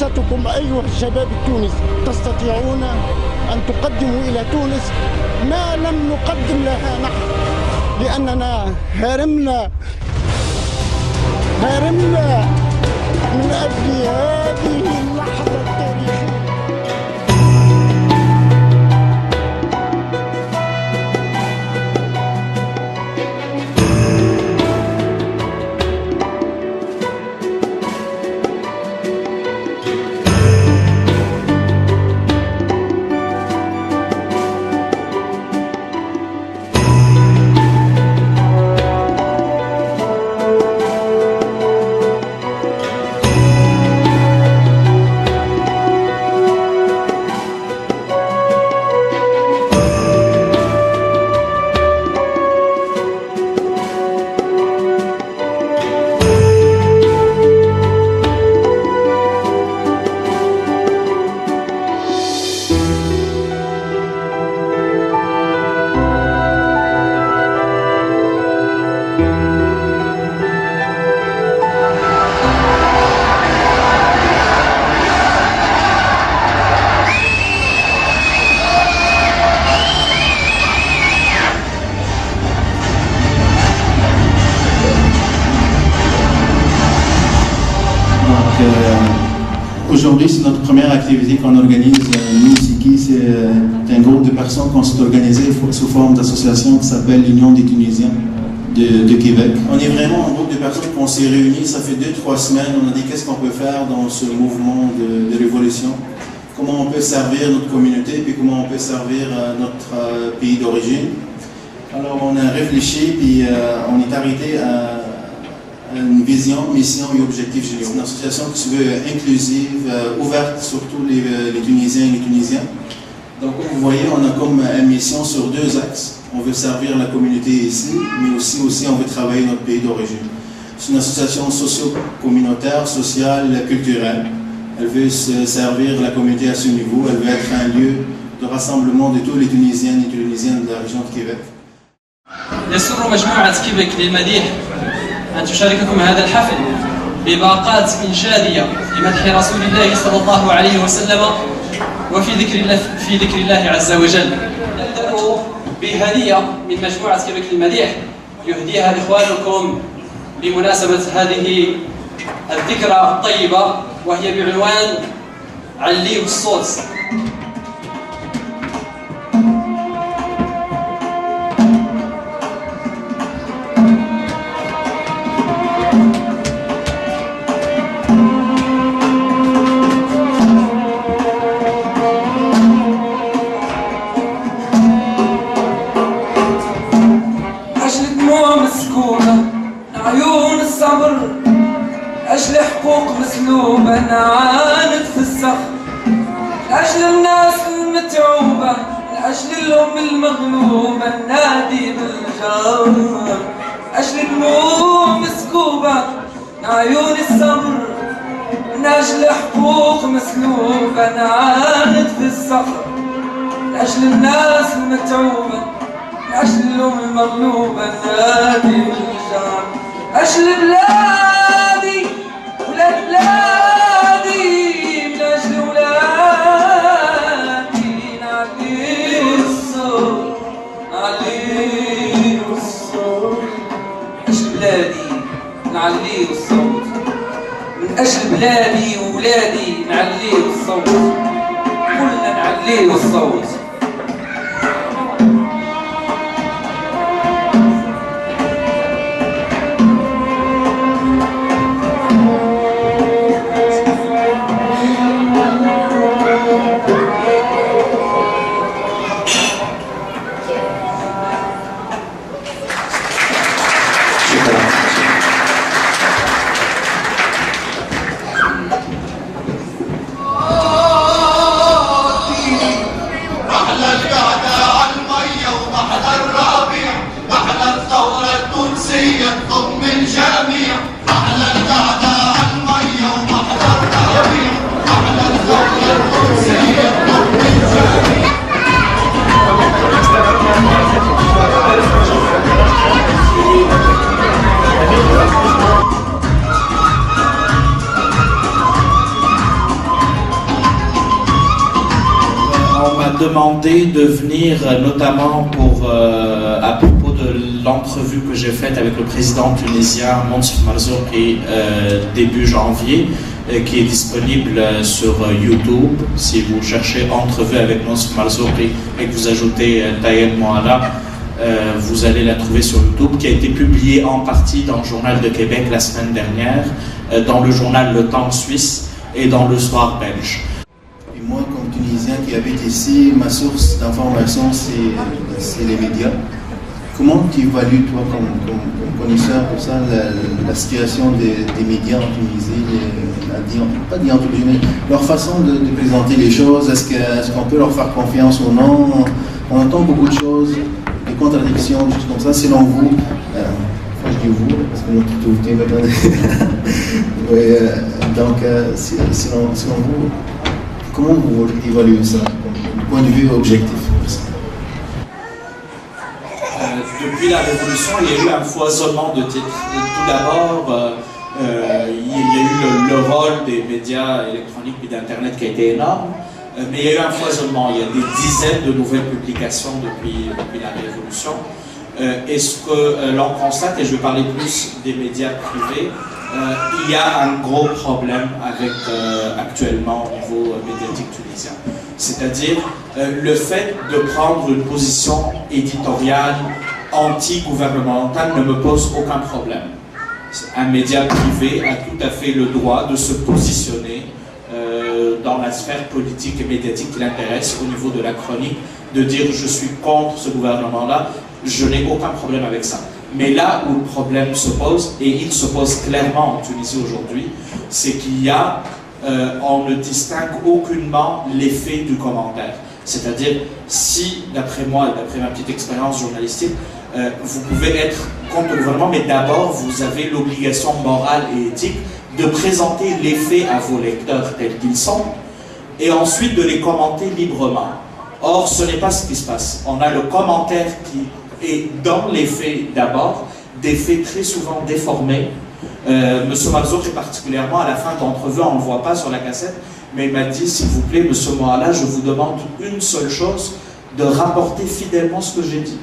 فرصتكم أيها الشباب التونسي، تستطيعون أن تقدموا إلى تونس ما لم نقدم لها نحن، لأننا هرمنا من أجل هذه اللحظة التاريخية. Aujourd'hui, c'est notre première activité qu'on organise, nous, Siki. C'est un groupe de personnes qu'on s'est organisé sous forme d'association qui s'appelle l'Union des Tunisiens de Québec. On est vraiment un groupe de personnes qu'on s'est réunis, ça fait 2-3 semaines. On a dit qu'est-ce qu'on peut faire dans ce mouvement de révolution, comment on peut servir notre communauté, puis comment on peut servir notre pays d'origine. Alors on a réfléchi, puis on est arrêté à une vision, mission et objectif généraux. C'est une association qui se veut inclusive, ouverte sur tous les Tunisiens et les Tunisiens. Donc comme vous voyez, on a comme une mission sur 2 axes. On veut servir la communauté ici, mais aussi on veut travailler notre pays d'origine. C'est une association socio-communautaire, sociale, culturelle. Elle veut servir la communauté à ce niveau. Elle veut être un lieu de rassemblement de tous les Tunisiennes et Tunisiens de la région de Québec. يسر مجموعة كيبك للمديح أن تشارككم هذا الحفل بباقات إنشادية لمدح رسول الله صلى الله عليه وسلم وفي ذكر الله عز وجل. نبدأ بهدية من مجموعة كيبك للمديح يهديها إخوانكم بمناسبة هذه الذكرى الطيبة، وهي بعنوان علي الصوت. عيون الصبر أجل حقوق مسلوبة نعاند في الصخر، لأجل الناس المتعوبة، لأجل الأم المغلوبة النادي بالجار، أجل دموع مسكوبة عيون الصبر، من أجل حقوق مسلوبة نعاند في الصخر، لأجل الناس المتعوبة، لأجل الأم المغلوبة النادي بالجار، أجل بلادي ولاد بلادي، من أجل ولادي نعلي الصوت، نعلي الصوت، أجل بلادي نعلي الصوت، من أجل بلادي وولادي نعلي الصوت، كلنا نعلي الصوت. demandé de venir notamment à propos de l'entrevue que j'ai faite avec le président tunisien Monsef Marzouki début janvier, qui est disponible sur YouTube. Si vous cherchez entrevue avec Monsef Marzouki et que vous ajoutez Tayeb Moala, vous allez la trouver sur YouTube, qui a été publiée en partie dans le Journal de Québec la semaine dernière, dans le journal Le Temps suisse et dans le Soir belge. Et moi, comme Tunisien qui habite ici, ma source d'information, c'est les médias. Comment tu évalues, toi, comme connaisseur, pour ça, la situation des médias en Tunisie, pas dire entre guillemets, leur façon de présenter les choses, est-ce qu'on peut leur faire confiance ou non? On entend beaucoup de choses, des contradictions, des choses comme ça. Selon vous, je dis vous, parce que notre autorité va donner. Donc, selon vous, comment vous évaluez ça, du point de vue objectif? Depuis la Révolution, il y a eu un foisonnement de titres. Tout d'abord, il y a eu le rôle des médias électroniques et d'Internet qui a été énorme, mais il y a eu un foisonnement. Il y a des dizaines de nouvelles publications depuis la Révolution. Et ce que l'on constate, et je vais parler plus des médias privés, il y a un gros problème avec actuellement au niveau médiatique tunisien. C'est-à-dire le fait de prendre une position éditoriale anti-gouvernementale ne me pose aucun problème. Un média privé a tout à fait le droit de se positionner dans la sphère politique et médiatique qui l'intéresse au niveau de la chronique, de dire je suis contre ce gouvernement-là, je n'ai aucun problème avec ça. Mais là où le problème se pose, et il se pose clairement en Tunisie aujourd'hui, c'est qu'il y a, on ne distingue aucunement l'effet du commentaire. C'est-à-dire, si, d'après moi, d'après ma petite expérience journalistique, vous pouvez être contre le gouvernement, mais d'abord, vous avez l'obligation morale et éthique de présenter les faits à vos lecteurs tels qu'ils sont, et ensuite de les commenter librement. Or, ce n'est pas ce qui se passe. On a le commentaire qui est dans les faits d'abord, des faits très souvent déformés. Monsieur Marzouki particulièrement, à la fin d'entrevue, on ne le voit pas sur la cassette, mais il m'a dit, s'il vous plaît, Monsieur Moala, je vous demande une seule chose, de rapporter fidèlement ce que j'ai dit.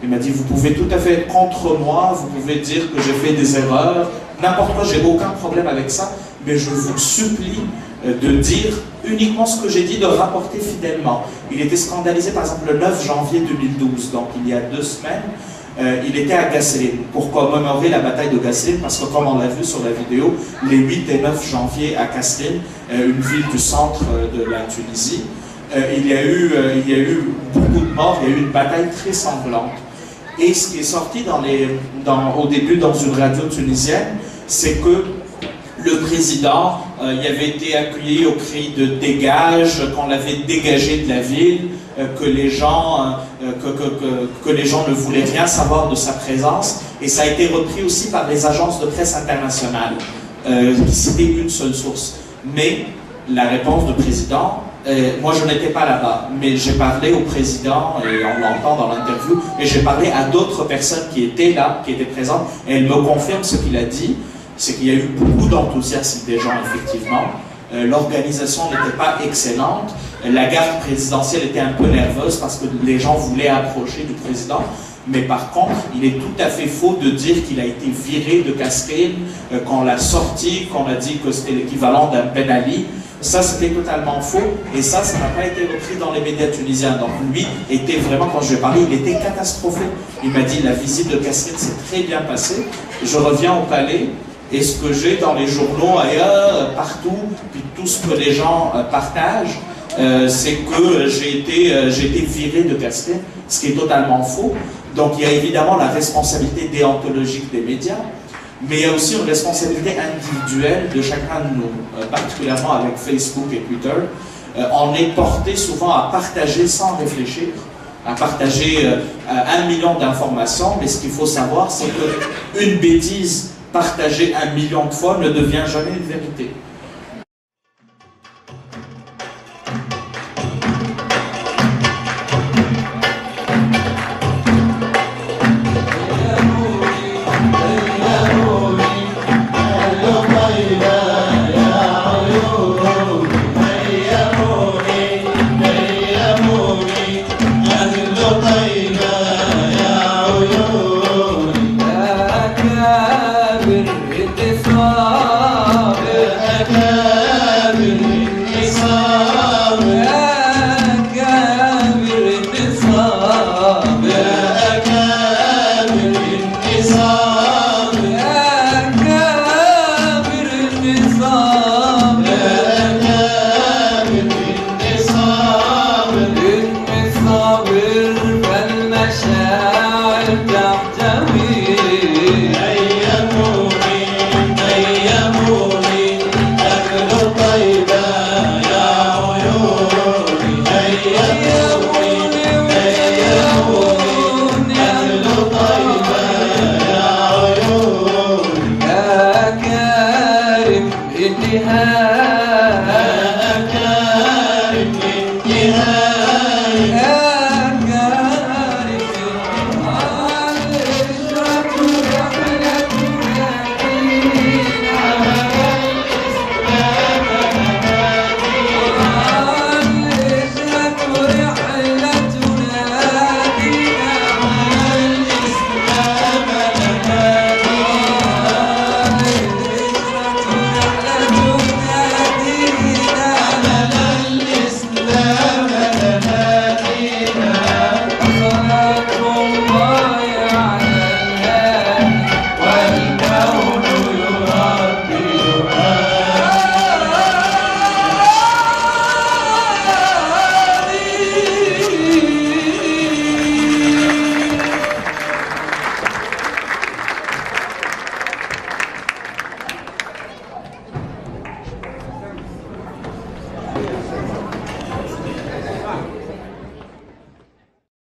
Il m'a dit, vous pouvez tout à fait être contre moi, vous pouvez dire que j'ai fait des erreurs, n'importe quoi, j'ai aucun problème avec ça, mais je vous supplie de dire uniquement ce que j'ai dit, de rapporter fidèlement. Il était scandalisé, par exemple, le 9 janvier 2012, donc il y a 2 semaines, il était à Gasserine pour commémorer la bataille de Gasserine, parce que comme on l'a vu sur la vidéo, les 8 et 9 janvier à Gasserine, une ville du centre de la Tunisie, il y a eu beaucoup de morts, il y a eu une bataille très sanglante. Et ce qui est sorti au début dans une radio tunisienne, c'est que le président il avait été accueilli au cri de dégage, qu'on l'avait dégagé de la ville, que les gens ne voulaient rien savoir de sa présence, et ça a été repris aussi par les agences de presse internationales qui citaient une seule source. Mais la réponse du président, moi je n'étais pas là-bas, mais j'ai parlé au président, et on l'entend dans l'interview, et j'ai parlé à d'autres personnes qui étaient là, qui étaient présentes, et elles me confirment ce qu'il a dit, c'est qu'il y a eu beaucoup d'enthousiasme des gens, effectivement. L'organisation n'était pas excellente, la garde présidentielle était un peu nerveuse parce que les gens voulaient approcher du président, mais par contre, il est tout à fait faux de dire qu'il a été viré de Cascade, qu'on l'a sorti, qu'on a dit que c'était l'équivalent d'un Ben Ali. Ça, c'était totalement faux, et ça n'a pas été repris dans les médias tunisiens. Donc lui était vraiment, quand je lui ai parlé, il était catastrophé. Il m'a dit, la visite de Cascade s'est très bien passée, je reviens au palais, et ce que j'ai dans les journaux ailleurs, partout, puis tout ce que les gens partagent, c'est que j'ai été viré de Cascade, ce qui est totalement faux. Donc il y a évidemment la responsabilité déontologique des médias, mais il y a aussi une responsabilité individuelle de chacun de nous, particulièrement avec Facebook et Twitter. On est porté souvent à partager sans réfléchir, à partager 1 million d'informations, mais ce qu'il faut savoir, c'est qu'une bêtise partagée 1 million de fois ne devient jamais une vérité.